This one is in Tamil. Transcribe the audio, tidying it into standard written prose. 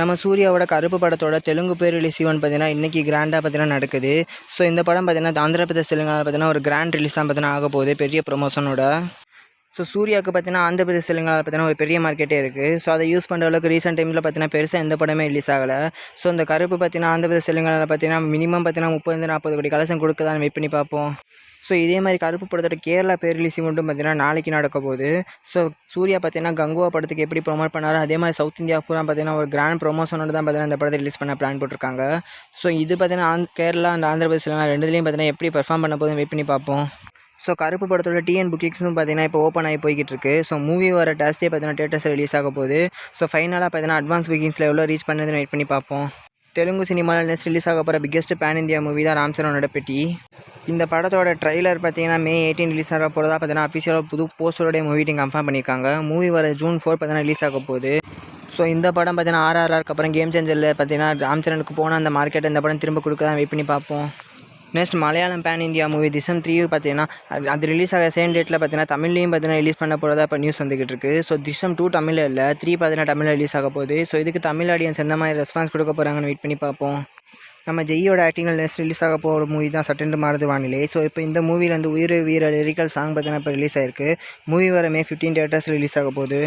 நம்ம சூர்யாவோட கருப்பு படத்தோட தெலுங்கு பேர் ரிலீஸ் ஈவெண்ட் பார்த்தீங்கன்னா இன்றைக்கி கிராண்டாக பார்த்தீங்கன்னா நடக்குது. ஸோ இந்த படம் பார்த்தீங்கன்னா ஆந்திர பிரதேஷ் தெலுங்கானா பார்த்தீங்கன்னா ஒரு கிராண்ட் ரிலீஸ் தான் பார்த்தீங்கன்னா ஆக போகுது பெரிய ப்ரொமோஷனோட. ஸோ சூர்யாவுக்கு பார்த்தீங்கன்னா ஆந்திர பிரதேஷ் தெலுங்கானா பார்த்தீங்கன்னா ஒரு பெரிய மார்க்கெட்டே இருக்குது. ஸோ அதை யூஸ் பண்ணுற அளவுக்கு ரீசெண்ட் டைமில் பார்த்தீங்கன்னா பெருசாக எந்த படமே ரிலீஸ் ஆகலை. ஸோ இந்த கருப்பு பார்த்தீங்கன்னா ஆந்திர பிரதேஷ் தெலுங்கானாவில் பார்த்தீங்கன்னா மினிமம் பார்த்தீங்கன்னா 30-40 கோடி கலெக்ஷன் கொடுக்குதான்னு வெயிட் பண்ணி பார்ப்போம். ஸோ இதே மாதிரி கருப்பு படத்தோட கேரளா பேர் ரிலீஸ் மட்டும் பார்த்தீங்கன்னா நாளைக்கு நடக்க போகுது. ஸோ சூர்யா பார்த்தீங்கன்னா கங்குவா படத்துக்கு எப்படி ப்ரொமோட் பண்ணாரோ அதே மாதிரி சவுத் இந்தியா பூரா பார்த்தீங்கன்னா ஒரு கிராண்ட் ப்ரொமோஷனோட தான் பார்த்தீங்கன்னா இந்த படத்தை ரிலீஸ் பண்ண பிளான் போட்டிருக்காங்க. ஸோ இது பார்த்தீங்கன்னா கேரளா அண்ட் ஆந்திர பிரதேஷ் ரெண்டுலேயும் பார்த்தீங்கன்னா எப்படி பெர்ஃபார்ம் பண்ண போதும் வெயிட் பண்ணி பார்ப்போம். ஸோ கருப்பு படத்தோட டிஎன் புக்கிங்ஸும் பார்த்தீங்கன்னா இப்போ ஓப்பன் ஆகி போய்கிட்டு இருக்கு. ஸோ மூவி வர டேஸ்டே பார்த்தீங்கன்னா தேட்டர்ஸ் ரிலீஸ் ஆக போகுது. ஸோ ஃபைனலாக பார்த்தீங்கன்னா அட்வான்ஸ் புக்கிங்ஸில் எவ்வளோ ரீச் பண்ணதுன்னு வெயிட் பண்ணி பார்ப்போம். தெலுங்கு சினிமாவில் நெக்ஸ்ட் ரிலீஸ் ஆக போகிற பிக்கெஸ்ட் பேன் இந்தியா மூவி தான் ராம் சரணோட பெட்டி. இந்த படத்தோட ட்ரைலர் பார்த்தீங்கன்னா May 18 ரிலீஸ் ஆக போகிறதா பார்த்தீங்கன்னா அஃபிஷியலாக புது போஸ்டரோடைய மூவிட்டிங் கன்ஃபார்ம் பண்ணியிருக்காங்க. மூவி வர June 4 பார்த்தீங்கன்னா ரிலீஸ் ஆக போகுது. ஸோ இந்த படம் பார்த்தீங்கன்னா RRRக்கு அப்புறம் கேம் சேஞ்சரில் பார்த்தீங்கன்னா ராம் சரணுக்கு போனால் அந்த மார்க்கெட்டை இந்த படம் திரும்ப கொடுக்க தான் வெயிட் பண்ணி பார்ப்போம். Next Malayalam pan India movie திசம் 3 பார்த்தீங்கன்னா அது ரிலீஸ் ஆக சேம் டேட்டில் பார்த்தீங்கன்னா தமிழ்லையும் பார்த்தீங்கன்னா ரிலீஸ் பண்ண போகிறதா இப்போ நியூஸ் வந்துகிட்டு இருக்குது. ஸோ திசம் 2 தமிழில் இல்லை, 3 பார்த்தீங்கன்னா தமிழில் ரிலீஸ் ஆக போகுது. ஸோ இதுக்கு தமிழ் ஆடியன்ஸ் எந்த மாதிரி ரெஸ்பான்ஸ் கொடுக்க போகிறாங்கன்னு வெயிட் பண்ணி பார்ப்போம். நம்ம ஜெய்யோட ஆக்டிங்கில் நெக்ஸ்ட் ரிலீஸ் ஆக போகிற மூவி தான் சட்டென்று மாறுது வானிலை. ஸோ இப்போ இந்த மூவியில் வந்து உயிர் வீர லிரிக்கல் சாங் பார்த்தீங்கன்னா இப்போ ரிலீஸ் ஆயிருக்கு. மூவி வர May 15 தேட்டர்ஸ் ரிலீஸ் ஆக போகுது.